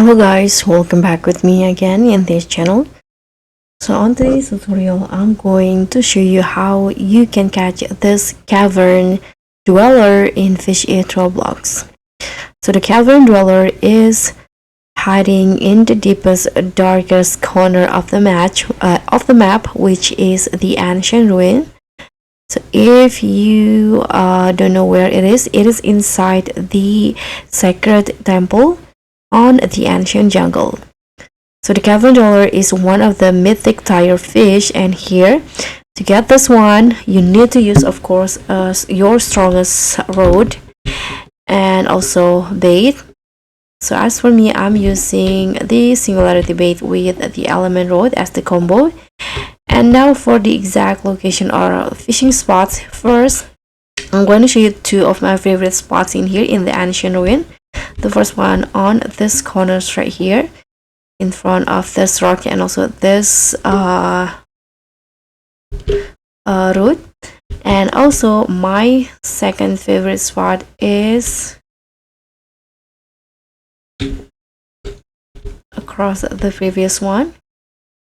Hello guys, welcome back with me again in this channel. So on today's tutorial, I'm going to show you how you can catch this cavern dweller in Fisch Roblox. So the cavern dweller is hiding in the deepest, darkest corner of the map, which is the ancient ruin. So if you don't know where it is inside the sacred temple on the ancient jungle. So the Cavern dweller is one of the mythic tire fish, and here to get this one you need to use, of course, your strongest rod and also bait. So as for me, I'm using the singularity bait with the element rod as the combo. And now for the exact location or fishing spots, first I'm going to show you two of my favorite spots in here in the ancient ruin. The first one on this corners right here in front of this rock and also this root. And also my second favorite spot is across the previous one.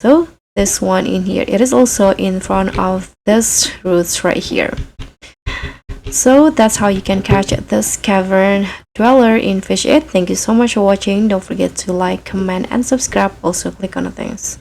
So this one in here, it is also in front of this roots right here. So that's how you can catch this cavern dweller in Fisch. Thank you so much for watching. Don't forget to like, comment, and subscribe. Also click on the things.